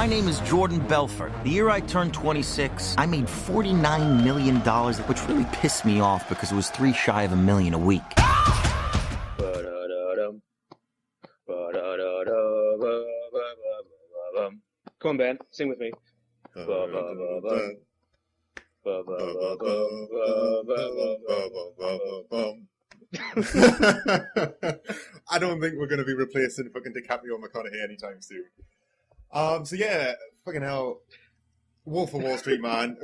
My name is Jordan Belfort. The year I turned 26, I made $49 million, which really pissed me off because it was $3 shy of $1 million a week. Come on, Ben, sing with me. I don't think we're going to be replacing fucking DiCaprio and McConaughey anytime soon. So yeah, fucking hell, Wolf of Wall Street, man.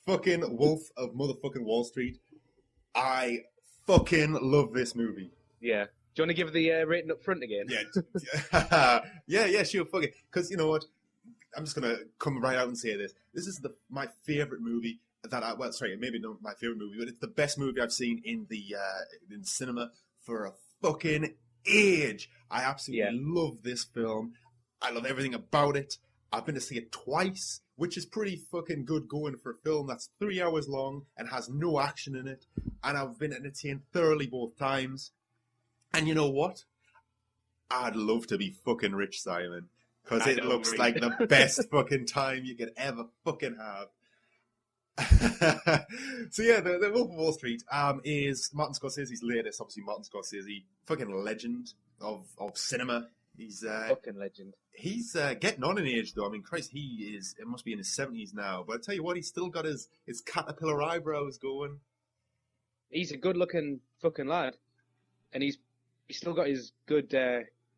Fucking Wolf of motherfucking Wall Street. I fucking love this movie. Yeah. Do you want to give the rating up front again? Yeah, sure, fuck it. Because you know what? I'm just going to come right out and say this. This is my favourite movie maybe not my favourite movie, but it's the best movie I've seen in cinema for a fucking age. I absolutely love this film. I love everything about it. I've been to see it twice, which is pretty fucking good going for a film that's 3 hours long and has no action in it. And I've been entertained thoroughly both times. And you know what? I'd love to be fucking Rich Simon. Because it looks like the best fucking time you could ever fucking have. So yeah, the Wolf of Wall Street is Martin Scorsese's latest. Obviously, Martin Scorsese, fucking legend of cinema. He's fucking legend. He's getting on in age, though. I mean, Christ, it must be in his 70s now. But I tell you what, he's still got his caterpillar eyebrows going. He's a good-looking fucking lad. And he's still got his good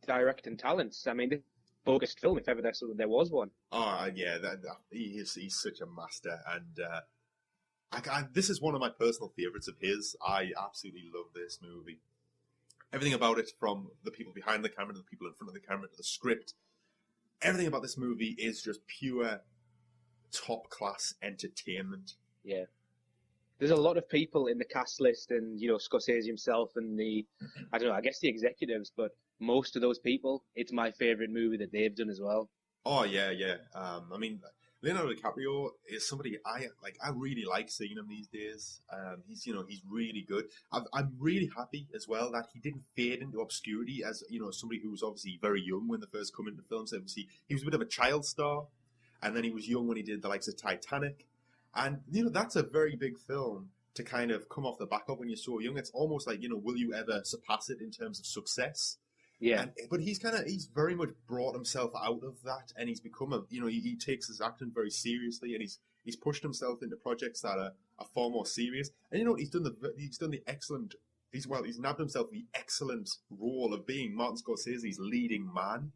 directing talents. I mean, the focused film, if ever there was one. Oh, yeah, he's such a master. And this is one of my personal favourites of his. I absolutely love this movie. Everything about it, from the people behind the camera to the people in front of the camera to the script, everything about this movie is just pure top-class entertainment. Yeah. There's a lot of people in the cast list and, Scorsese himself and I guess the executives, but most of those people, it's my favourite movie that they've done as well. Oh, yeah. I mean, Leonardo DiCaprio is somebody I really like seeing him these days. He's really good. I'm really happy as well that he didn't fade into obscurity as, somebody who was obviously very young when they first come into films. Obviously, he was a bit of a child star, and then he was young when he did the likes of Titanic. And, that's a very big film to kind of come off the back of when you're so young. It's almost like, will you ever surpass it in terms of success? Yeah. But he's very much brought himself out of that, and he's become he takes his acting very seriously, and he's pushed himself into projects that are far more serious. And he's nabbed himself the excellent role of being Martin Scorsese's leading man.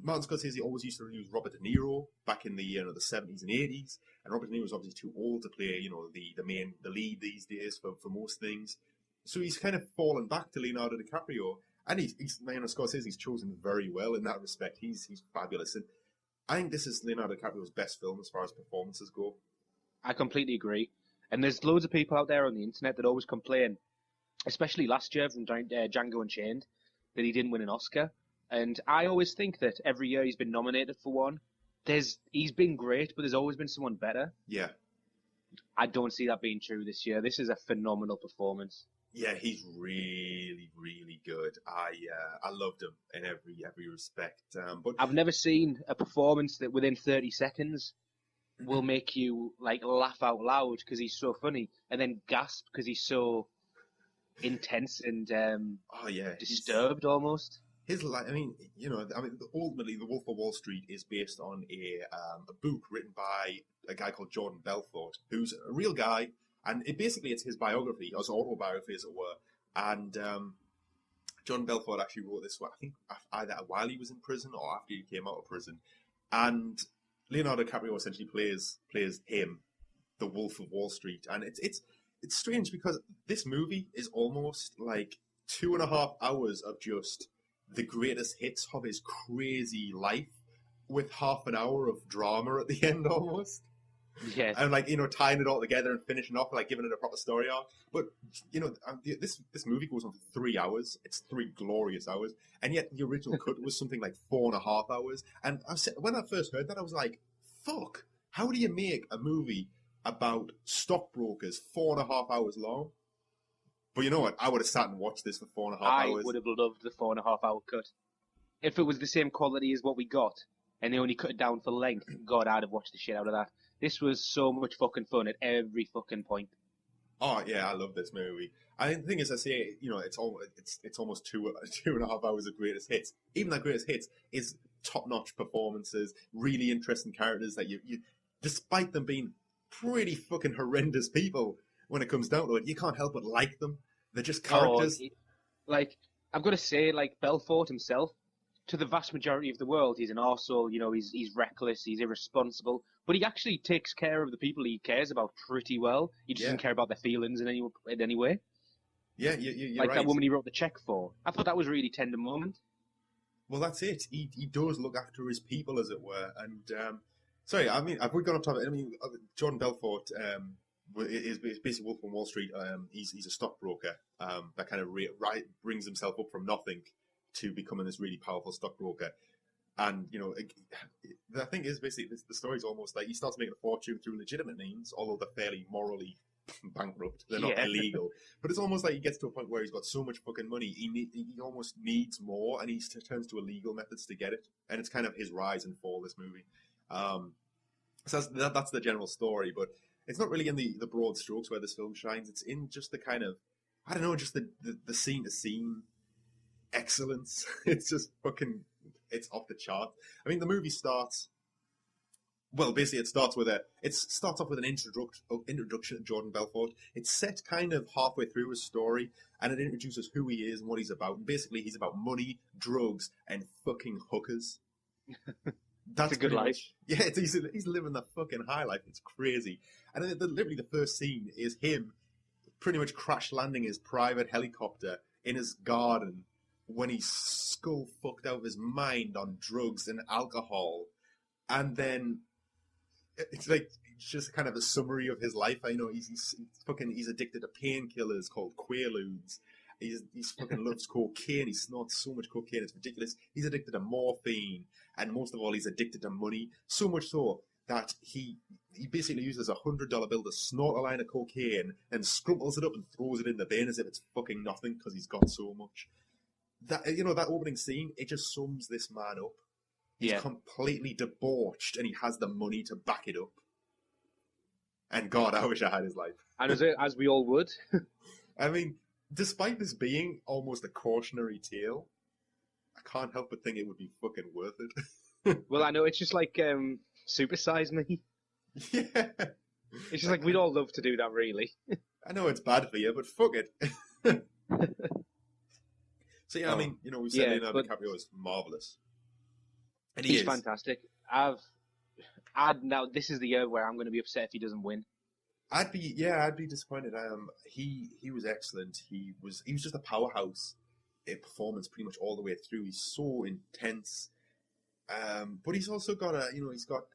Martin Scorsese always used to use Robert De Niro back in the 70s and 80s, and Robert De Niro was obviously too old to play the lead these days for most things. So he's kind of fallen back to Leonardo DiCaprio. And Scorsese's chosen very well in that respect. He's fabulous. And I think this is Leonardo DiCaprio's best film as far as performances go. I completely agree. And there's loads of people out there on the internet that always complain, especially last year from Django Unchained, that he didn't win an Oscar. And I always think that every year he's been nominated for one. He's been great, but there's always been someone better. Yeah. I don't see that being true this year. This is a phenomenal performance. Yeah, he's really, really good. I loved him in every respect. But I've never seen a performance that within 30 seconds will make you laugh out loud because he's so funny, and then gasp because he's so intense and disturbed almost. Ultimately, The Wolf of Wall Street is based on a book written by a guy called Jordan Belfort, who's a real guy. And it's his biography, his autobiography, as it were. And John Belfort actually wrote this, I think, either while he was in prison or after he came out of prison. And Leonardo DiCaprio essentially plays him, the Wolf of Wall Street. And it's strange because this movie is almost like 2.5 hours of just the greatest hits of his crazy life, with half an hour of drama at the end almost. Yeah. And tying it all together and finishing off, giving it a proper story arc. But this movie goes on for 3 hours. It's 3 glorious hours, and yet the original cut was something like 4.5 hours. And when I first heard that, I was like, "Fuck! How do you make a movie about stockbrokers 4.5 hours long?" But you know what? I would have sat and watched this for 4.5 hours. I would have loved the 4.5 hour cut if it was the same quality as what we got. and they only cut it down for length, God, I'd have watched the shit out of that. This was so much fucking fun at every fucking point. Oh yeah, I love this movie. I think the thing is, I say, it's almost 2.5 hours of greatest hits. Even that greatest hits is top-notch performances, really interesting characters that you despite them being pretty fucking horrendous people when it comes down to it, you can't help but like them. They're just characters. Like, I've got to say, like, Belfort himself, to the vast majority of the world, he's an arsehole, he's reckless, he's irresponsible, but he actually takes care of the people he cares about pretty well. He just doesn't care about their feelings in any way. Yeah, you're like right. That woman he wrote the check for. I thought that was a really tender moment. Well, that's it. He does look after his people, as it were. And, sorry, I mean, have we gone up top? I mean, Jordan Belfort is basically Wolf of Wall Street. He's a stockbroker that kind of brings himself up from nothing to becoming this really powerful stockbroker. And, the thing is, basically, the story's almost like he starts making a fortune through legitimate means, although they're fairly morally bankrupt. They're not illegal. But it's almost like he gets to a point where he's got so much fucking money, he almost needs more, and he turns to illegal methods to get it. And it's kind of his rise and fall, this movie. So that's the general story, but it's not really in the broad strokes where this film shines. It's in just the kind of, I don't know, just the scene-to-scene excellence. It's just fucking, it's off the chart. I mean, the movie starts, well, basically it starts off with an introduction to Jordan Belfort. It's set kind of halfway through his story, and it introduces who he is and what he's about. And basically, he's about money, drugs, and fucking hookers. That's a good life. Yeah, he's living the fucking high life. It's crazy. And then literally the first scene is him pretty much crash landing his private helicopter in his garden when he's skull fucked out of his mind on drugs and alcohol. And then it's just kind of a summary of his life. I know he's addicted to painkillers called Quaaludes. He's fucking loves cocaine. He snorts so much cocaine, it's ridiculous. He's addicted to morphine, and most of all, he's addicted to money. So much so that he basically uses $100 bill to snort a line of cocaine and scrumples it up and throws it in the bin as if it's fucking nothing because he's got so much. That that opening scene, it just sums this man up. He's completely debauched, and he has the money to back it up. And God, I wish I had his life. And as we all would. I mean, despite this being almost a cautionary tale, I can't help but think it would be fucking worth it. Well, I know, it's just like Super Size Me. Yeah. It's just like, we'd all love to do that, really. I know it's bad for you, but fuck it. So, yeah, I mean, we said Leonardo DiCaprio is marvellous. And he's fantastic. Now, this is the year where I'm going to be upset if he doesn't win. I'd be disappointed. He was excellent. He was just a powerhouse in performance pretty much all the way through. He's so intense. But he's also got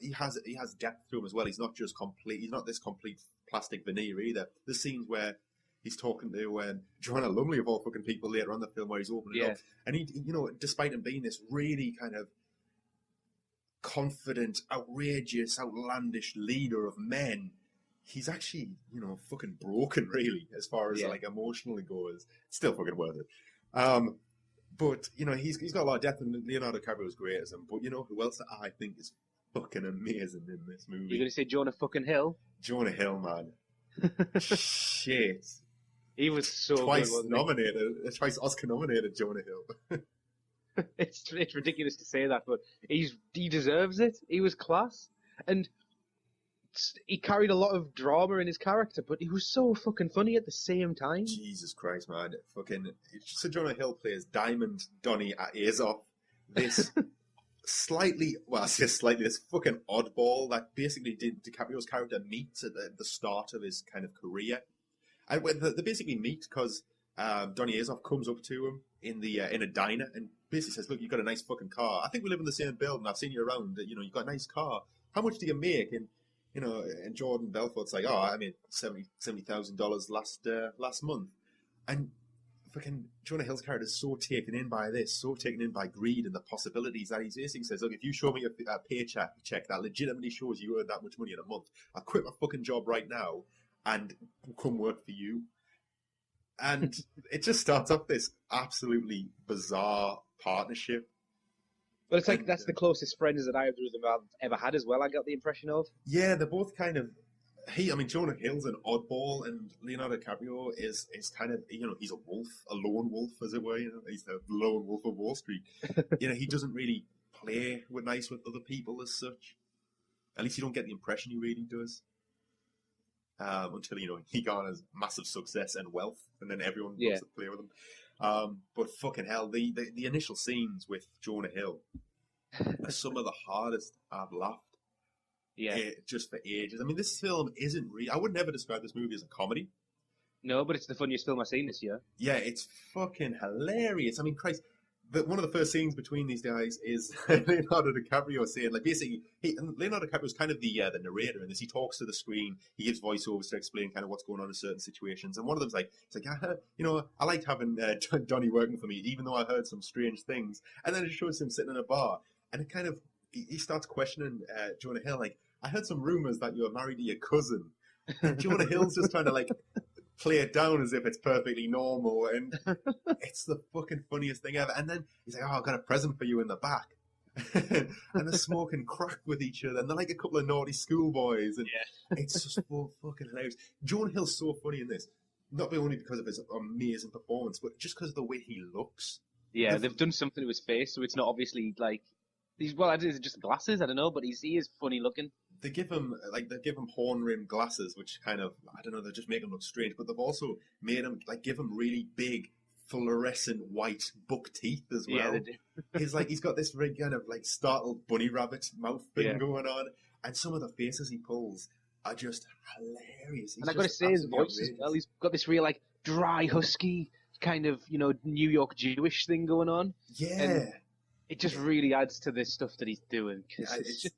he has depth to him as well. He's not just complete. He's not this complete plastic veneer either. The scenes where he's talking to Joanna Lumley of all fucking people later on in the film, where he's opening up, and he, despite him being this really kind of confident, outrageous, outlandish leader of men, he's actually, fucking broken, really, as far as emotionally goes. It's still fucking worth it. But he's got a lot of depth, and Leonardo DiCaprio is great as him. But who else I think is fucking amazing in this movie? You're gonna say Jonah fucking Hill? Jonah Hill, man. Shit. He was so twice good, wasn't nominated, twice Oscar nominated. Jonah Hill. It's ridiculous to say that, but he deserves it. He was class, and he carried a lot of drama in his character, but he was so fucking funny at the same time. Jesus Christ, man! So Jonah Hill plays Diamond Donny Azoff, this this fucking oddball that basically DiCaprio's character meets at the start of his kind of career. And they basically meet because Donny Azoff comes up to him in a diner and basically says, "Look, you've got a nice fucking car. I think we live in the same building. I've seen you around. You've got a nice car. How much do you make?" And Jordan Belfort's like, "Oh, I made $70,000 last month." And fucking Jonah Hill's character is so taken in by this, so taken in by greed and the possibilities that he basically says, "Look, if you show me a paycheck that legitimately shows you earn that much money in a month, I'll quit my fucking job right now and come work for you." And it just starts off this absolutely bizarre partnership. But it's like And, that's the closest friends that either of them have ever had as well. I got the impression of. yeah, they're both kind of. I mean, Jonah Hill's an oddball, and Leonardo DiCaprio is kind of, he's a wolf, a lone wolf, as it were. He's the lone wolf of Wall Street. He doesn't really play nice with other people as such. At least you don't get the impression he really does. Until he garners massive success and wealth, and then everyone wants to play with him. But fucking hell, the initial scenes with Jonah Hill are some of the hardest I've laughed. Yeah. Just for ages. I mean, this film isn't I would never describe this movie as a comedy. No, but it's the funniest film I've seen this year. Yeah, it's fucking hilarious. I mean, Christ, one of the first scenes between these guys is Leonardo DiCaprio saying, like, basically, Leonardo DiCaprio is kind of the narrator in this. He talks to the screen, he gives voiceovers to explain kind of what's going on in certain situations. And one of them's like, I liked having Donnie working for me, even though I heard some strange things. And then it shows him sitting in a bar, and it kind of, he starts questioning Jonah Hill, like, I heard some rumors that you were married to your cousin. And Jonah Hill's just trying to, like, play it down as if it's perfectly normal, and it's the fucking funniest thing ever. And then he's like, I've got a present for you in the back. And they're smoking crack with each other, and they're like a couple of naughty schoolboys, and it's just so fucking hilarious. Jonah Hill's so funny in this, not only because of his amazing performance, but just because of the way he looks. Yeah, they've done something to his face, so it's not obviously like is it just glasses? I don't know, but he is funny looking. They give him horn rimmed glasses, which kind of, I don't know, they just make him look strange. But they've also made him give him really big fluorescent white buck teeth as well. Yeah, they do. He's got this very kind of startled bunny rabbit mouth thing going on, and some of the faces he pulls are just hilarious. And I got to say, his voice as well. He's got this real dry, husky kind of New York Jewish thing going on. Yeah. And it just really adds to the stuff that he's doing.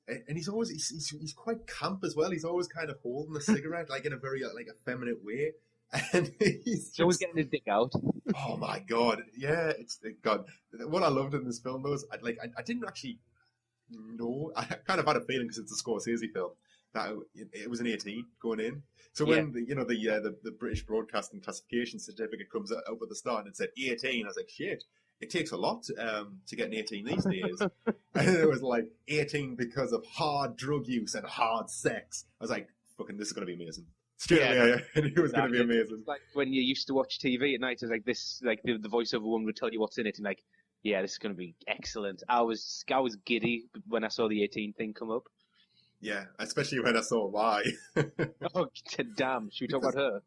And he's always he's quite camp as well. He's always kind of holding a cigarette in a very effeminate way, and he's always getting his dick out. Oh my god, yeah, God. What I loved in this film was I didn't actually know. I kind of had a feeling because it's a Scorsese film that it was an 18 going in. So when the British Broadcasting Classification Certificate comes out at the start and it said 18, I was like, shit. It takes a lot to get an 18 these days. And it was 18 because of hard drug use and hard sex. I was like, fucking, this is going to be amazing. Straight away, I knew it was going to be amazing. It's like when you used to watch TV at night, it was like this, the voiceover one would tell you what's in it, and this is going to be excellent. I was giddy when I saw the 18 thing come up. Yeah, especially when I saw why. Oh, damn. Should we talk about her?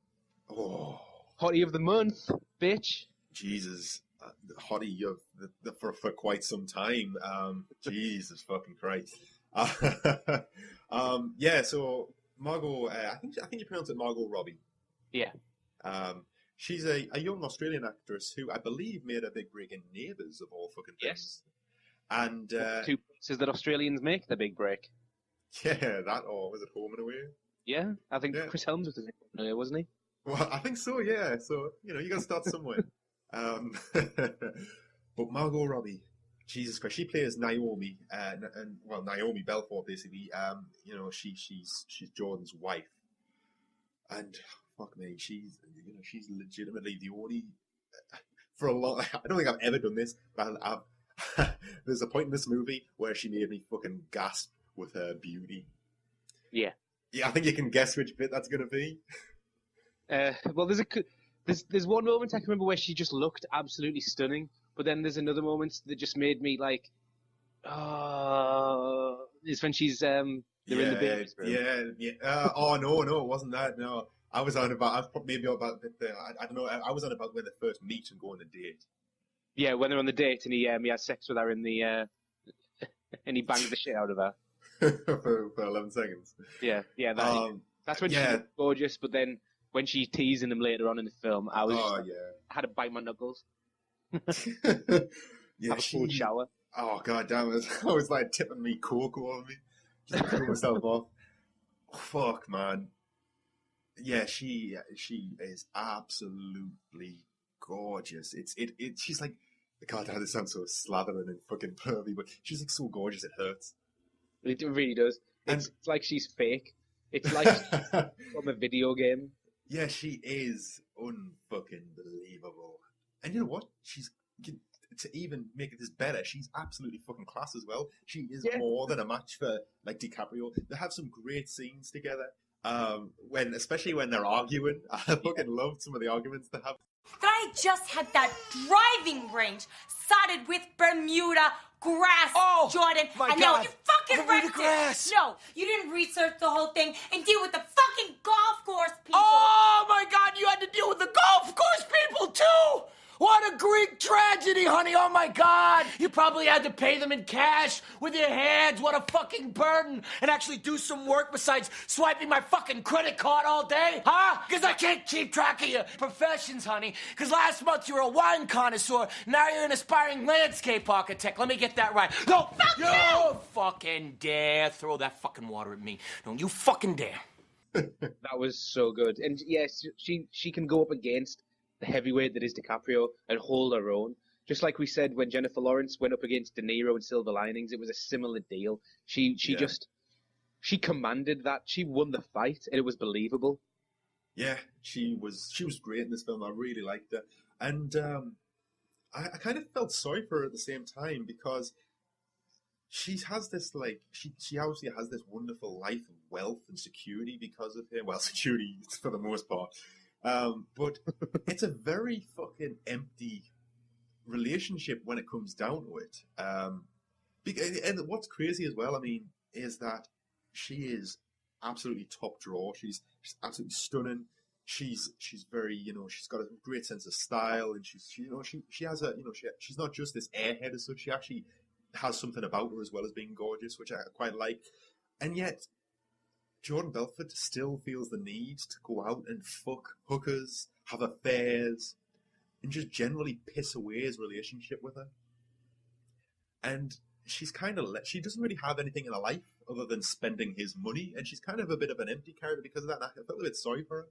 Oh. Hottie of the month, bitch. Jesus. The hottie of for quite some time. Jesus fucking Christ. So Margot, I think you pronounce it Margot Robbie. Yeah. She's a young Australian actress who I believe made a big break in Neighbours of all fucking things. Yes. And two places that Australians make the big break. Yeah, that or was it Home and Away? Yeah, I think Chris Helms was in Home and Away, wasn't he? Well, I think so. Yeah. So you got to start somewhere. But Margot Robbie, Jesus Christ, she plays Naomi, and Naomi Belfort basically. She's Jordan's wife, and fuck me, she's legitimately the only for a long. I don't think I've ever done this, but there's a point in this movie where she made me fucking gasp with her beauty. Yeah. Yeah, I think you can guess which bit that's gonna be. Well, there's one moment I can remember where she just looked absolutely stunning, but then there's another moment that just made me is when she's they're in the baby's room. Yeah. No, it wasn't that. No, I was on about. I was maybe about I don't know. I was on about when they first meet and go on a date. Yeah, when they're on the date and he has sex with her in the and he banged the shit out of her for 11 seconds. Yeah. That's when she looked gorgeous, but then. When she's teasing him later on in the film, I had to bite my knuckles. Have a full shower. Oh god damn it! I was tipping me cocoa on me, just to cool myself off. Fuck man. Yeah, she is absolutely gorgeous. She's God, this sounds so slathering and fucking pervy, but she's so gorgeous it hurts. It really does. It's like she's fake. It's like she's from a video game. Yeah, she is unfucking believable. And you know what? to even make this better, she's absolutely fucking class as well. She is Yeah. more than a match for like DiCaprio. They have some great scenes together. Especially when they're arguing, I fucking loved some of the arguments they have. That I just had that driving range sodded with Bermuda grass, Jordan. My and now God. you fucking Bermuda wrecked grass. it. No, you didn't research the whole thing and deal with the fucking golf course people. Oh my God, you had to deal with the golf course people too! What a Greek tragedy, honey! Oh my God! You probably had to pay them in cash with your hands. What a fucking burden! And actually do some work besides swiping my fucking credit card all day, huh? Because I can't keep track of your professions, honey. Because last month you were a wine connoisseur, now you're an aspiring landscape architect. Let me get that right. No, you fucking dare throw that fucking water at me. Don't you fucking dare. That was so good. And yes, she can go up against the heavyweight that is DiCaprio and hold her own. Just like we said when Jennifer Lawrence went up against De Niro in Silver Linings, it was a similar deal. She commanded that. She won the fight, and it was believable. Yeah, she was great in this film. I really liked her, and I kind of felt sorry for her at the same time because she has this she obviously has this wonderful life of wealth and security because of him. Well, security for the most part. But it's a very fucking empty relationship when it comes down to it. And what's crazy as well, I mean, is that she is absolutely top drawer. She's absolutely stunning. She's very, she's got a great sense of style, and she has she's not just this airhead as such. She actually has something about her as well as being gorgeous, which I quite like. And yet, Jordan Belfort still feels the need to go out and fuck hookers, have affairs, and just generally piss away his relationship with her. And she's kind of she doesn't really have anything in her life other than spending his money, and she's kind of a bit of an empty character because of that. And I felt a bit sorry for her.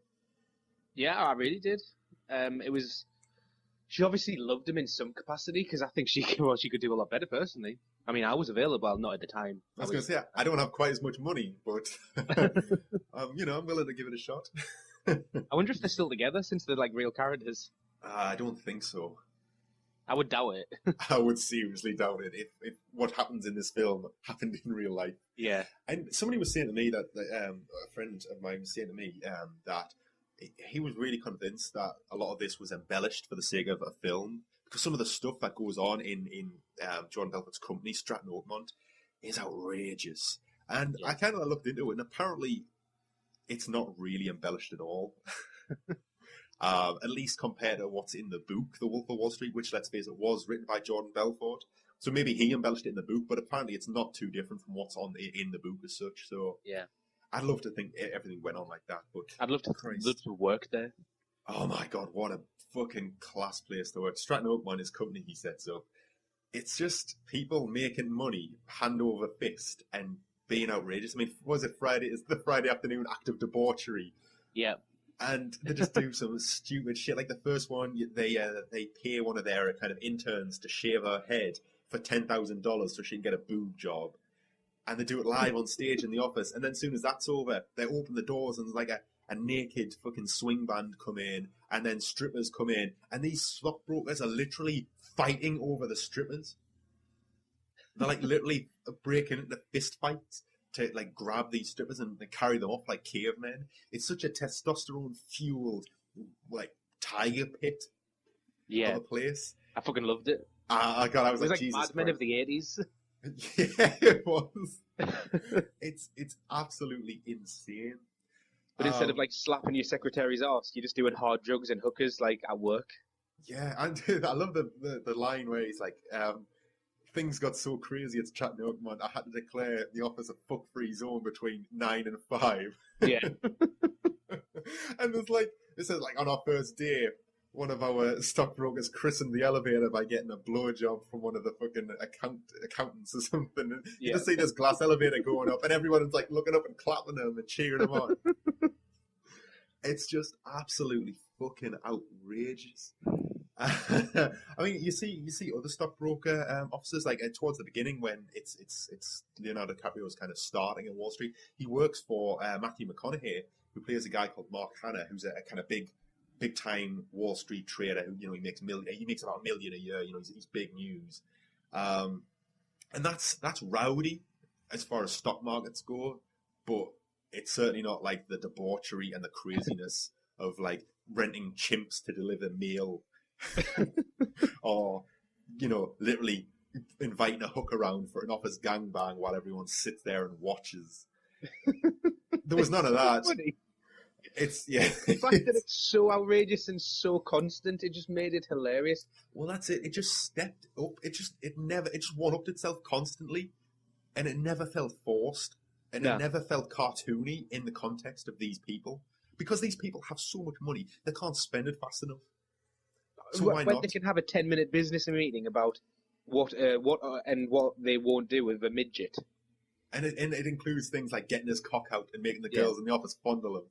Yeah, I really did. She obviously loved him in some capacity because I think she could do a lot better personally. I mean, I was available, not at the time. I was going to say, I don't have quite as much money, but I'm willing to give it a shot. I wonder if they're still together since they're like real characters. I don't think so. I would doubt it. I would seriously doubt it if what happens in this film happened in real life. Yeah. And somebody was saying to me that a friend of mine was saying to me that he was really convinced that a lot of this was embellished for the sake of a film, because some of the stuff that goes on in Jordan Belfort's company, Stratton Oakmont, is outrageous. And I kind of looked into it, and apparently it's not really embellished at all. At least compared to what's in the book, The Wolf of Wall Street, which, let's face it, was written by Jordan Belfort. So maybe he embellished it in the book, but apparently it's not too different from what's in the book as such. So yeah, I'd love to think everything went on like that, but I'd love to work there. Oh my God, what a fucking class place to work. Stratton Oakmont, his company he sets up. It's just people making money hand over fist and being outrageous. I mean, was it Friday? It's the Friday afternoon act of debauchery. Yeah. And they just do some stupid shit. Like the first one, they pay one of their kind of interns to shave her head for $10,000 so she can get a boob job. And they do it live on stage in the office. And then as soon as that's over, they open the doors and there's like a naked fucking swing band come in, and then strippers come in, and these stockbrokers are literally fighting over the strippers. They're like literally breaking into fist fights to like grab these strippers and carry them off like cavemen. It's such a testosterone fueled like tiger pit of a place. I fucking loved it. God, I was it was like Jesus Mad Men of the 80s. Yeah, it was. It's absolutely insane. But instead of like slapping your secretary's ass, you're just doing hard drugs and hookers like at work. Yeah, and I love the line where he's like, things got so crazy at Stratton Oakmont, I had to declare the office a fuck-free zone between 9 and 5. Yeah. And it says like on our first day, one of our stockbrokers christened the elevator by getting a blowjob from one of the fucking accountants or something. And you just see this glass elevator going up, and everyone's like looking up and clapping them and cheering them on. It's just absolutely fucking outrageous. I mean, you see other stockbroker officers like towards the beginning when it's Leonardo DiCaprio's kind of starting in Wall Street. He works for Matthew McConaughey, who plays a guy called Mark Hanna, who's a kind of big big time Wall Street trader who, he makes about $1 million a year. He's big news. And that's rowdy as far as stock markets go, but it's certainly not like the debauchery and the craziness of like renting chimps to deliver mail or, literally inviting a hook around for an office gangbang while everyone sits there and watches. There was none of that. It's the fact that it's so outrageous and so constant, it just made it hilarious. Well, that's it. It just stepped up. It just one-upped itself constantly, and it never felt forced, and it never felt cartoony in the context of these people, because these people have so much money they can't spend it fast enough. So why not? They can have a 10-minute business meeting about what they won't do with a midget, and it includes things like getting his cock out and making the girls in the office fondle him.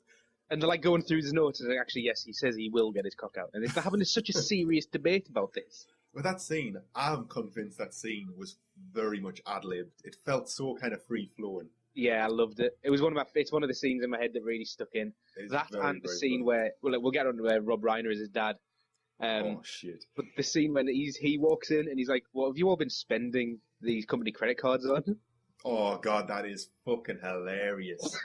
And they're like going through his notes and like, actually, yes, he says he will get his cock out. And they're having such a serious debate about this. With that scene, I'm convinced that scene was very much ad-libbed. It felt so kind of free-flowing. Yeah, I loved it. It's one of the scenes in my head that really stuck in. That very, and the scene where we'll get on to where Rob Reiner is his dad. Oh shit! But the scene when he walks in and he's like, "What have you all been spending these company credit cards on?" Oh god, that is fucking hilarious.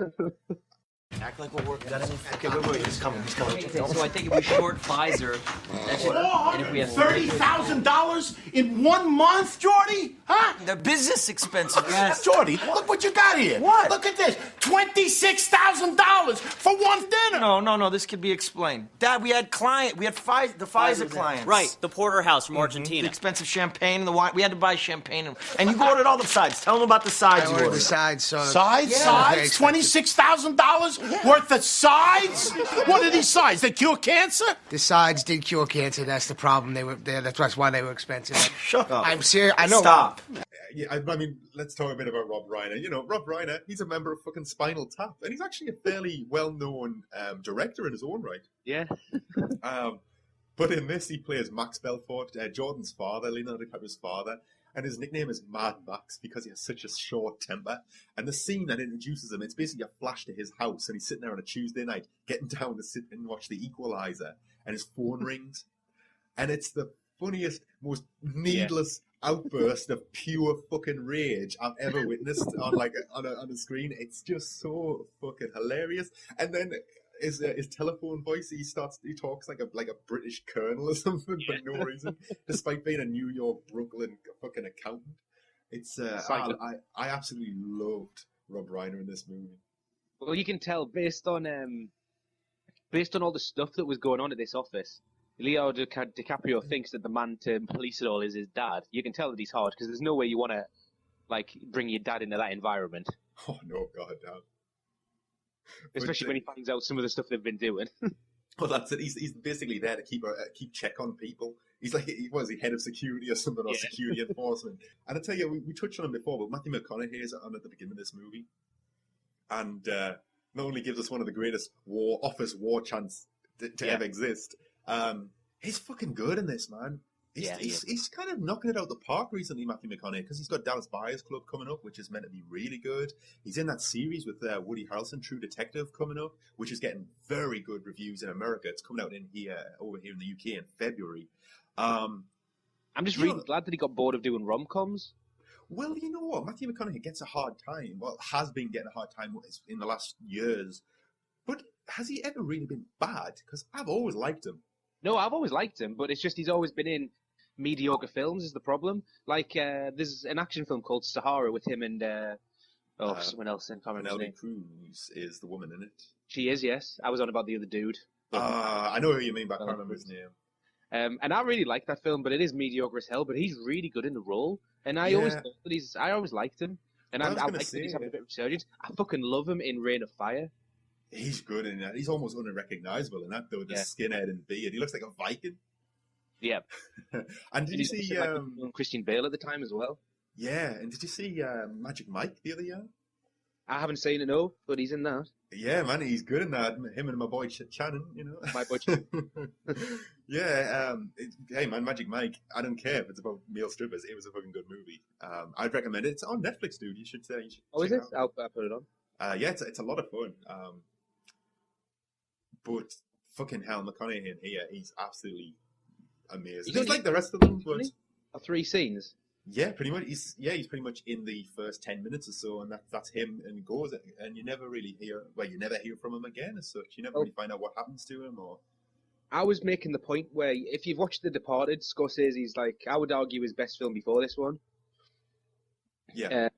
Act like we're working. Okay, wait, he's coming. Okay, so I think if we short Pfizer, that's and if we have $30,000 in 1 month, Jordy? Huh? They're business expenses. Yes. Jordy, look what you got here. What? Look at this. $26,000 for one dinner. No, this could be explained. Dad, we had the Pfizer clients. Right, the porterhouse from Argentina. The expensive champagne and the wine. We had to buy champagne. And you ordered all the sides. Tell them about the sides. I ordered the sides. So Sides? $26,000 worth of sides? What are these sides? They cure cancer? The sides did cure cancer. That's the problem. They were there. That's why they were expensive. Shut up. I'm serious. I know. Stop. Yeah, I mean, let's talk a bit about Rob Reiner. Rob Reiner, he's a member of fucking Spinal Tap, and he's actually a fairly well-known director in his own right. Yeah. But in this, he plays Max Belfort, Jordan's father, Leonardo DiCaprio's father, and his nickname is Mad Max because he has such a short temper. And the scene that introduces him, it's basically a flash to his house, and he's sitting there on a Tuesday night, getting down to sit and watch The Equalizer, and his phone rings, and it's the funniest, most needless outburst of pure fucking rage I've ever witnessed on a screen. It's just so fucking hilarious. And then his telephone voice, he talks like a British colonel or something for no reason, despite being a New York, Brooklyn fucking accountant. It's I absolutely loved Rob Reiner in this movie. Well, you can tell based on all the stuff that was going on at this office. Leonardo DiCaprio thinks that the man to police it all is his dad. You can tell that he's hard because there's no way you want to bring your dad into that environment. Oh no, god damn. Especially when he finds out some of the stuff they've been doing. Well, that's it. He's basically there to keep check on people. He's like, was he head of security or something, or security enforcement? And I tell you, we touched on him before, but Matthew McConaughey is on at the beginning of this movie, and not only gives us one of the greatest office war chants to ever exist. He's fucking good in this, man. He's kind of knocking it out the park recently, Matthew McConaughey, because he's got Dallas Buyers Club coming up, which is meant to be really good. He's in that series with Woody Harrelson, True Detective, coming up, which is getting very good reviews in America. It's coming out over here in the UK in February. I'm just really glad that he got bored of doing rom-coms. Well, you know what? Matthew McConaughey gets a hard time. Well, has been getting a hard time in the last years. But has he ever really been bad? Because I've always liked him. No, I've always liked him, but it's just he's always been in mediocre films is the problem. Like, there's an action film called Sahara with him and someone else. I can't remember his name. Cruz is the woman in it. She is, yes. I was on about the other dude. I know who you mean, but I can't remember his name. And I really like that film, but it is mediocre as hell. But he's really good in the role, and I always thought that I always liked him, and I like that he's having a bit of resurgence. I fucking love him in Reign of Fire. He's good in that. He's almost unrecognizable in that, though, with the skinhead and beard. He looks like a Viking. Yeah. And did you see Christian Bale at the time as well? Yeah, and did you see Magic Mike the other year? I haven't seen it, no, but he's in that. Yeah, man, he's good in that. Him and my boy Shannon, you know. My boy Shannon. Hey, man, Magic Mike, I don't care if it's about male strippers. It was a fucking good movie. I'd recommend it. It's on Netflix, dude. You should Oh, is it? I'll put it on. Yeah, it's a lot of fun. But fucking hell, McConaughey in here, he's absolutely amazing. He's He's only- like the rest of them, but Or 3 scenes. yeah, pretty much. He's pretty much in the first 10 minutes or so, and that's him, and he goes, and you never really hear. Well, you never hear from him again as such. You never really find out what happens to him, or. I was making the point where if you've watched The Departed, Scorsese's like, I would argue his best film before this one. Yeah,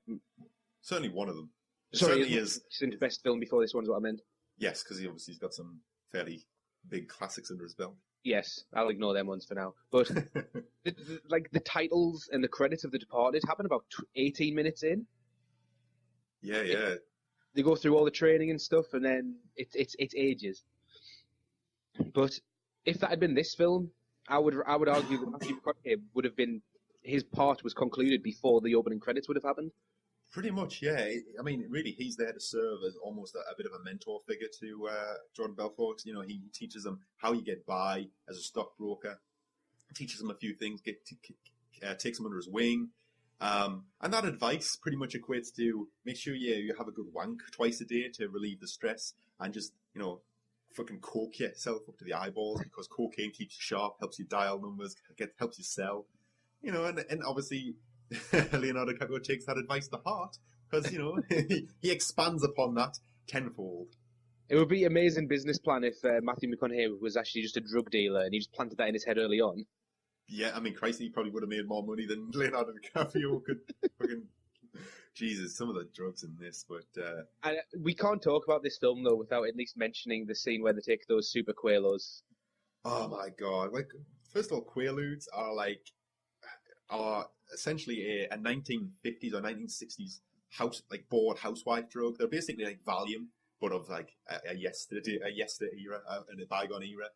certainly one of them. It Sorry, certainly is. his best film before this one's what I meant. Yes, because he's got some fairly big classics under his belt. Yes, I'll ignore them ones for now. But like the titles and the credits of The Departed happen about 18 minutes in. Yeah. They go through all the training and stuff, and then it's ages. But if that had been this film, I would argue that Matthew McConaughey would have been, his part was concluded before the opening credits would have happened. Pretty much, yeah. I mean, really, he's there to serve as almost a bit of a mentor figure to Jordan Belfort. You know, he teaches him how you get by as a stockbroker, teaches him a few things, takes him under his wing. And that advice pretty much equates to make sure you have a good wank twice a day to relieve the stress, and just, you know, fucking coke yourself up to the eyeballs, because cocaine keeps you sharp, helps you dial numbers, helps you sell. You know, and obviously Leonardo DiCaprio takes that advice to heart, because, you know, he expands upon that tenfold. It would be an amazing business plan if Matthew McConaughey was actually just a drug dealer and he just planted that in his head early on. Yeah, I mean, Christ, he probably would have made more money than Leonardo DiCaprio could. Fucking Jesus, some of the drugs in this, but And we can't talk about this film though without at least mentioning the scene where they take those super Quaaludes. oh my god! Like, first of all, Quaaludes are essentially a 1950s or 1960s bored housewife drug. They're basically like Valium, but of like a yesterday era, in a bygone era.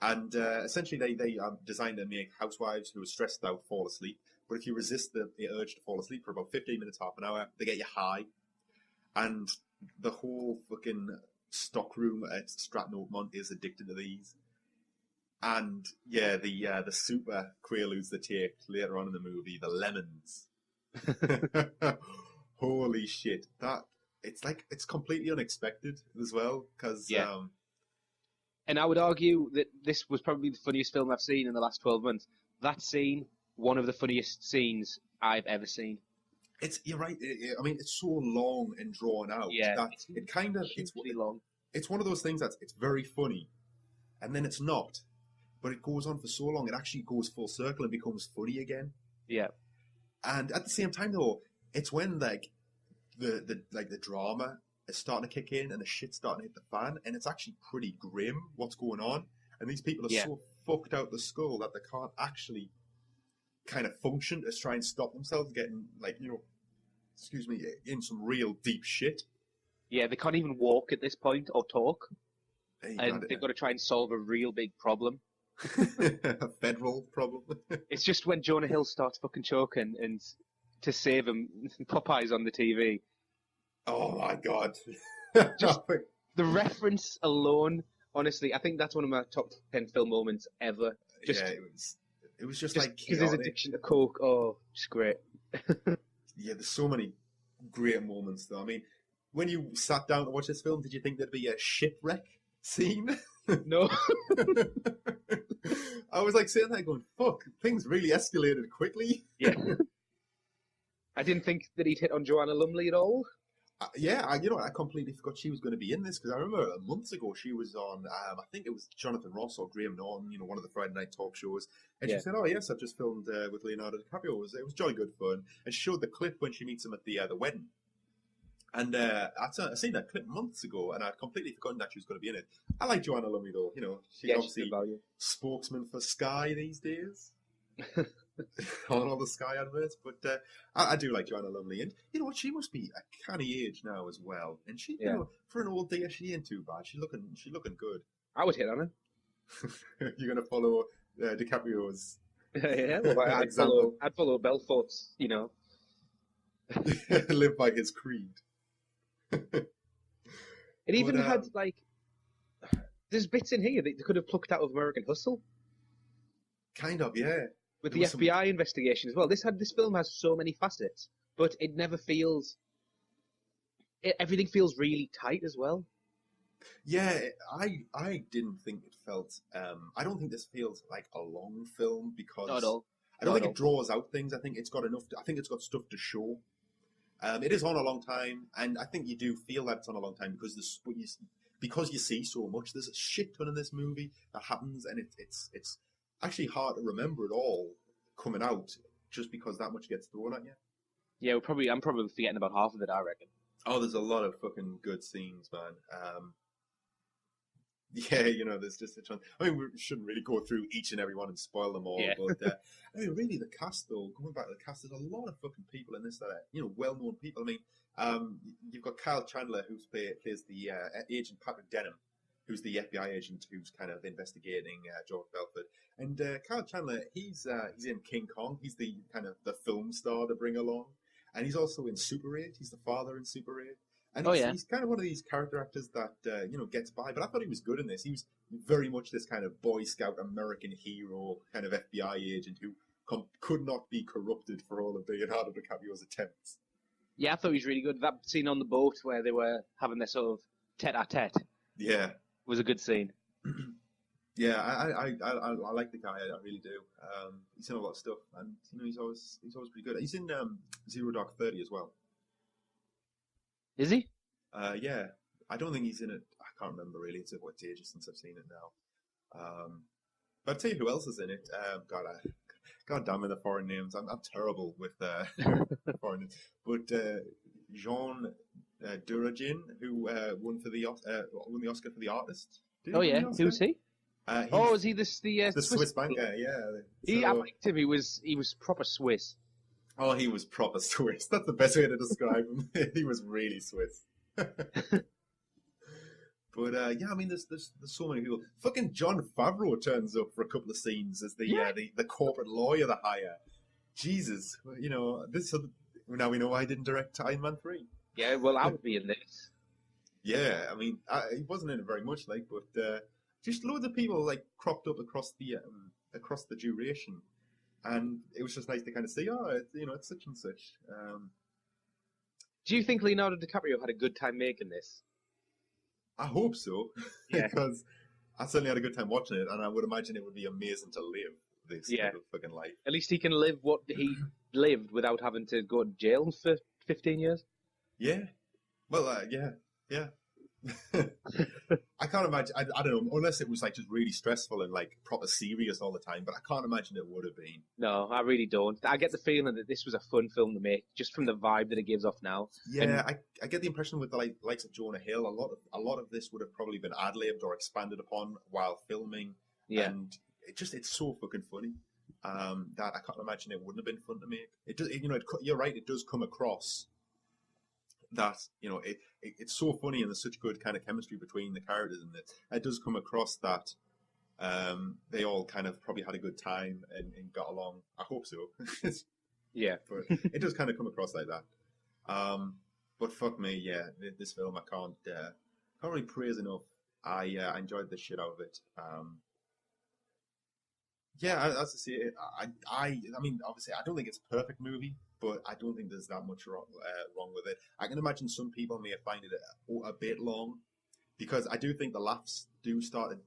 And essentially, they are designed to make housewives who are stressed out fall asleep. But if you resist the urge to fall asleep for about 15 minutes, half an hour, they get you high. And the whole fucking stockroom at Stratton Oakmont is addicted to these. And yeah, the super Quaaludes they take later on in the movie, the lemons. Holy shit! It's completely unexpected as well, because And I would argue that this was probably the funniest film I've seen in the last 12 months. That scene, one of the funniest scenes I've ever seen. You're right. I mean, it's so long and drawn out. Yeah, that it's really long. It's one of those things it's very funny, and then it's not. But it goes on for so long, it actually goes full circle and becomes funny again. Yeah. And at the same time, though, it's when like the drama is starting to kick in and the shit's starting to hit the fan, and it's actually pretty grim what's going on. And these people are so fucked out the skull that they can't actually kind of function to try and stop themselves getting, like, you know, in some real deep shit. Yeah, they can't even walk at this point or talk. And they've got to try and solve a real big problem. A federal problem. It's just when Jonah Hill starts fucking choking and to save him, Popeye's on the TV. Oh my god. Just the reference alone, honestly, I think that's one of my top 10 film moments ever. Just, yeah, it was just like because his addiction to coke, it's great. Yeah, there's so many great moments though. I mean, when you sat down to watch this film, did you think there'd be a shipwreck scene? No. I was like sitting there going, fuck, things really escalated quickly. Yeah. I didn't think that he'd hit on Joanna Lumley at all. I completely forgot she was going to be in this, because I remember months ago she was on, I think it was Jonathan Ross or Graham Norton, you know, one of the Friday night talk shows, and she said, "Oh yes, I've just filmed with Leonardo DiCaprio. It was jolly good fun." And she showed the clip when she meets him at the wedding, and I'd seen that clip months ago, and I'd completely forgotten that she was going to be in it. I like Joanna Lumley though, you know, she's obviously spokesman for Sky these days. On all the Sky adverts, but I do like Joanna Lumley, and you know what, she must be a canny age now as well, and she, you know, for an old dear, she ain't too bad. She's looking good. I would hit on her. You're gonna follow DiCaprio's? Yeah, well, I'd follow Belfort's, you know. Live by his creed. It even had like, there's bits in here that they could have plucked out of American Hustle. Kind of, yeah. With the FBI investigation as well. This film has so many facets, but it never feels. Everything feels really tight as well. Yeah, I didn't think it felt. I don't think this feels like a long film because Not at all. I don't Not think at it draws out things. I think it's got enough. I think it's got stuff to show. It is on a long time, and I think you do feel that it's on a long time because you see so much. There's a shit ton in this movie that happens, and it's actually hard to remember it all coming out just because that much gets thrown at you. Yeah, I'm probably forgetting about half of it, I reckon. Oh, there's a lot of fucking good scenes, man. Yeah, there's just a ton. I mean, we shouldn't really go through each and every one and spoil them all, Yeah. but I mean, really, the cast, though, going back to the cast, there's a lot of fucking people in this that are, well-known people. I mean, you've got Kyle Chandler, who plays the agent Patrick Denham, who's the FBI agent who's kind of investigating George Belfort. And Kyle Chandler, he's in King Kong. He's the kind of the film star to bring along. And he's also in Super 8. He's the father in Super 8. And he's kind of one of these character actors that, gets by. But I thought he was good in this. He was very much this kind of Boy Scout American hero, kind of FBI agent who could not be corrupted for all of Leonardo DiCaprio's attempts. Yeah, I thought he was really good. That scene on the boat where they were having their sort of tete-a-tete was a good scene. Yeah, I like the guy. I really do. He's in a lot of stuff, and he's always pretty good. He's in Zero Dark 30 as well. Is he? Yeah. I don't think he's in it. I can't remember really. It's ages since I've seen it now. But I'll tell you who else is in it. God damn it, the foreign names. I'm terrible with foreign names. But Jean Dujardin, who won the Oscar for The Artist. Oh yeah, who's he? Is he the Swiss banker? Yeah. I liked him. He was proper Swiss. Oh, he was proper Swiss. That's the best way to describe him. He was really Swiss. But yeah, I mean, there's so many people. Fucking Jon Favreau turns up for a couple of scenes as the corporate lawyer they hire. Jesus, now we know why he didn't direct Iron Man 3. Yeah, well, I would be in this. Yeah, I mean, he wasn't in it very much, but just loads of people cropped up across the duration, and it was just nice to kind of see, it's such and such. Do you think Leonardo DiCaprio had a good time making this? I hope so, Yeah. because I certainly had a good time watching it, and I would imagine it would be amazing to live this type of fucking life. At least he can live what he lived without having to go to jail for 15 years. Yeah. Well, yeah. I can't imagine. I don't know, unless it was just really stressful and proper serious all the time. But I can't imagine it would have been. No, I really don't. I get the feeling that this was a fun film to make, just from the vibe that it gives off now. Yeah, I get the impression with the likes of Jonah Hill, a lot of this would have probably been ad-libbed or expanded upon while filming. Yeah, and it's so fucking funny that I can't imagine it wouldn't have been fun to make. It does, you're right. It does come across that it's so funny and there's such good kind of chemistry between the characters, and it does come across that they all kind of probably had a good time and got along. I hope so. Yeah, but it does kind of come across like that. But fuck me, yeah, this film I can't really praise enough. I enjoyed the shit out of it. Yeah, as I say, I mean, obviously, I don't think it's a perfect movie, but I don't think there's that much wrong with it. I can imagine some people may find it a bit long, because I do think the laughs do start to,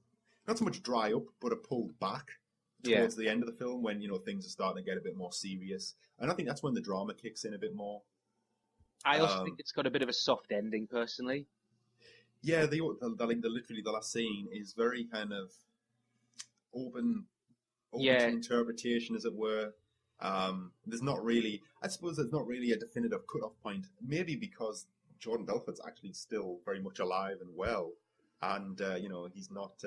not so much dry up, but are pulled back towards the end of the film when, things are starting to get a bit more serious. And I think that's when the drama kicks in a bit more. I also think it's got a bit of a soft ending, personally. Yeah, literally the last scene is very kind of open to interpretation, as it were. There's not really a definitive cut-off point, maybe because Jordan Belfort's actually still very much alive and well, and he's not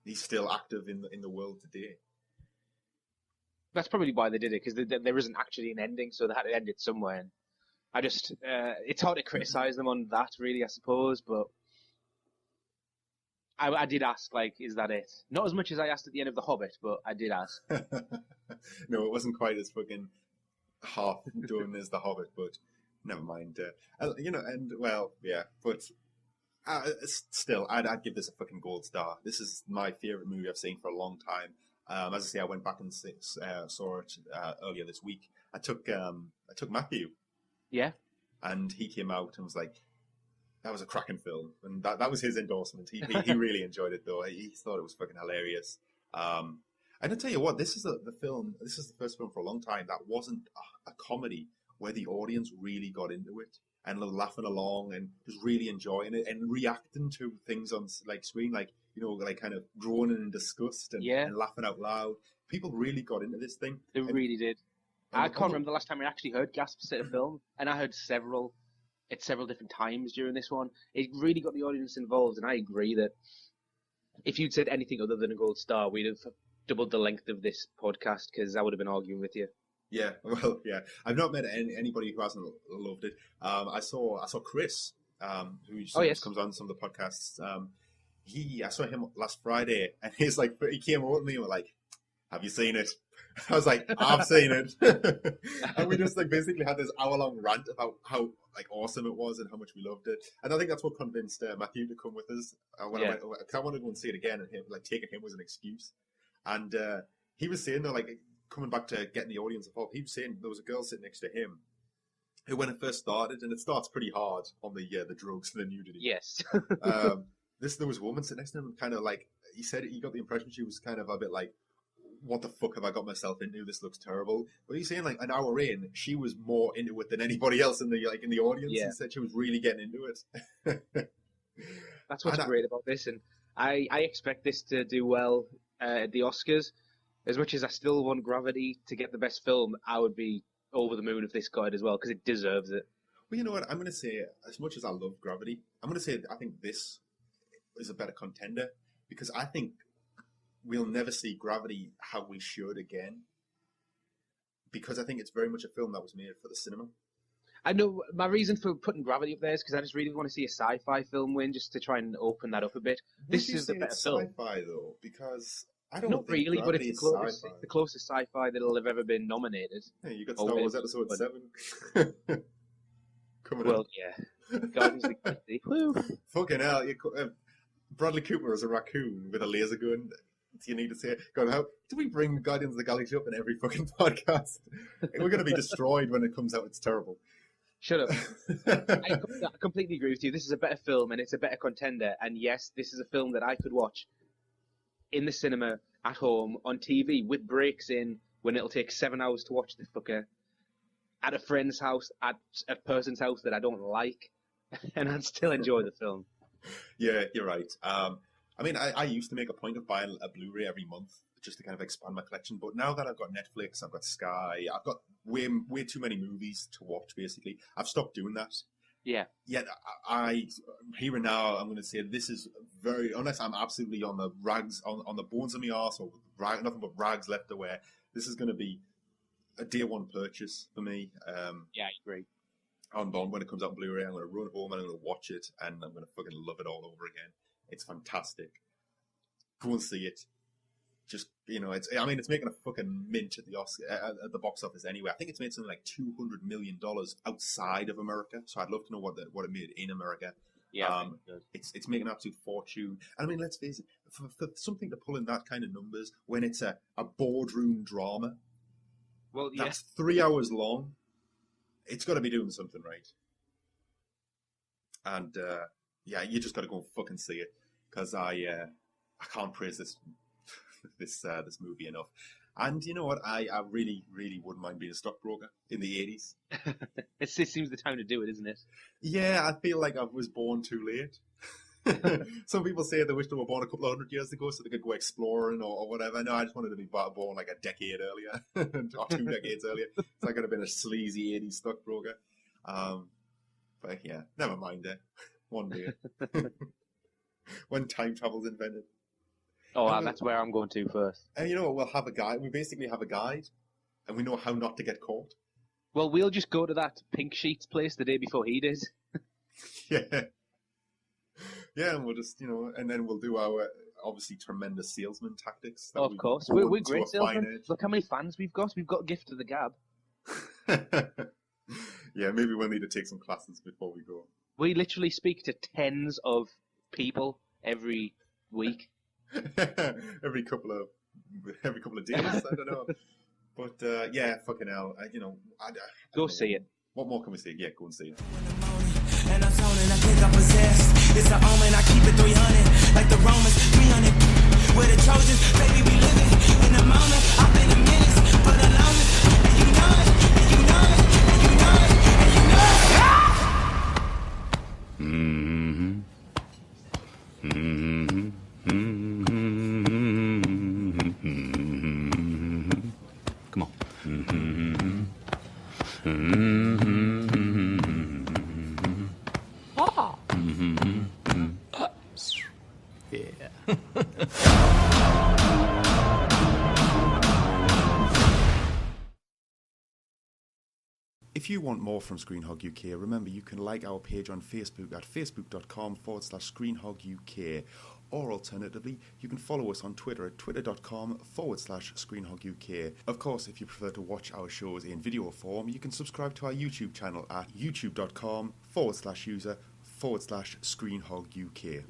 he's still active in the world today. That's probably why they did it, because there isn't actually an ending, so they had to end it somewhere. And I just it's hard to criticize them on that, really, I suppose, but I did ask, is that it? Not as much as I asked at the end of The Hobbit, but I did ask. No, it wasn't quite as fucking half done as The Hobbit, but never mind. But still, I'd give this a fucking gold star. This is my favorite movie I've seen for a long time. As I say, I went back and saw it earlier this week. I took Matthew. Yeah. And he came out and was like, that was a cracking film, and that was his endorsement. He really enjoyed it though. He thought it was fucking hilarious. And I tell you what, this is the film. This is the first film for a long time that wasn't a comedy where the audience really got into it and laughing along and just really enjoying it and reacting to things on like screen, like like kind of groaning in disgust and laughing out loud. People really got into this thing. They really did. I can't remember the last time I actually heard gasps at a film, and I heard several at several different times during this one. It really got the audience involved, and I agree that if you'd said anything other than a gold star, we'd have doubled the length of this podcast, because I would have been arguing with you. Yeah, well, yeah. I've not met anybody who hasn't loved it. I saw Chris, who sometimes comes on some of the podcasts. I saw him last Friday, and he came over to me and was like, "Have you seen it?" I was like, "I've seen it," and we just basically had this hour-long rant about how awesome it was and how much we loved it. And I think that's what convinced Matthew to come with us. I wanted to go and see it again, and taking him was an excuse. And he was saying, though, coming back to getting the audience involved, he was saying there was a girl sitting next to him who, when it first started, and it starts pretty hard on the drugs and the nudity. Yes. There was a woman sitting next to him, kind of he said he got the impression she was kind of a bit like, what the fuck have I got myself into? This looks terrible. But he's saying an hour in, she was more into it than anybody else in the audience. Yeah. He said she was really getting into it. That's what's great about this, and I expect this to do well at the Oscars. As much as I still want Gravity to get the best film, I would be over the moon if this got it as well, because it deserves it. Well, you know what? I'm going to say, as much as I love Gravity, I'm going to say I think this is a better contender, because I think we'll never see Gravity how we should again, because I think it's very much a film that was made for the cinema. I know my reason for putting Gravity up there is because I just really want to see a sci-fi film win, just to try and open that up a bit. This is the better film. Sci-fi though, because I don't not think really, but it's the closest sci-fi that'll have ever been nominated. Yeah, you got Star Wars Episode 7 coming up. Well, yeah, Guardians of the Galaxy. Woo! Fucking hell! Bradley Cooper as a raccoon with a laser gun. Do you need to say it? God, how do we bring Guardians of the Galaxy up in every fucking podcast? We're going to be destroyed when it comes out. It's terrible. Shut up. I completely agree with you. This is a better film, and it's a better contender. And yes, this is a film that I could watch in the cinema, at home, on TV, with breaks in, when it'll take 7 hours to watch the fucker, at a friend's house, at a person's house that I don't like, and I'd still enjoy the film. Yeah, you're right. I mean, I used to make a point of buying a Blu-ray every month just to kind of expand my collection, but now that I've got Netflix, I've got Sky, I've got way too many movies to watch, basically. I've stopped doing that. Yeah. Yet, I here and now, I'm going to say this is very, unless I'm absolutely on the rags, on the bones of my arse, or nothing but rags left to wear, this is going to be a day one purchase for me. Yeah, I agree. When it comes out on Blu-ray, I'm going to run home and I'm going to watch it, and I'm going to fucking love it all over again. It's fantastic. Go and see it. Just, it's making a fucking mint at the box office anyway. I think it's made something like $200 million outside of America. So I'd love to know what it made in America. Yeah, it's making an absolute fortune. And I mean, let's face it, for something to pull in that kind of numbers when it's a boardroom drama, well, yeah, that's 3 hours long. It's got to be doing something right. And yeah, you just got to go and fucking see it, because I can't praise this movie enough. And you know what? I really, really wouldn't mind being a stockbroker in the 80s. It seems the time to do it, isn't it? Yeah, I feel like I was born too late. Some people say they wish they were born a couple of 100 years ago so they could go exploring or whatever. No, I just wanted to be born like a decade earlier, or 2 decades earlier. So I could have been a sleazy 80s stockbroker. But yeah, never mind it. One day. When time travel's invented. Oh, that's where I'm going to first. And you know what? We'll have a guide. We basically have a guide, and we know how not to get caught. Well, we'll just go to that Pink Sheets place the day before he did. Yeah. Yeah, and we'll just, and then we'll do our, obviously, tremendous salesman tactics. Of course. We're great salesmen. Look how many fans we've got. We've got a gift to the gab. Yeah, maybe we'll need to take some classes before we go. We literally speak to tens of people every week. every couple of days, I don't know. But yeah, fucking hell, go see it. What more can we see? Yeah, go and see it. And I'm zoning, I think I'm possessed. It's an omen, I keep it 300. Like the Romans, 300. We're the Trojans, baby, we living in the moment. I've been a menace for the longest. And you know it, and you know it, and you know it, and you know it. Come on. Yeah. If you want more from Screenhog UK, remember you can like our page on Facebook at facebook.com/ScreenhogUK, or alternatively, you can follow us on Twitter at twitter.com/ScreenhogUK. Of course, if you prefer to watch our shows in video form, you can subscribe to our YouTube channel at youtube.com/user/ScreenhogUK.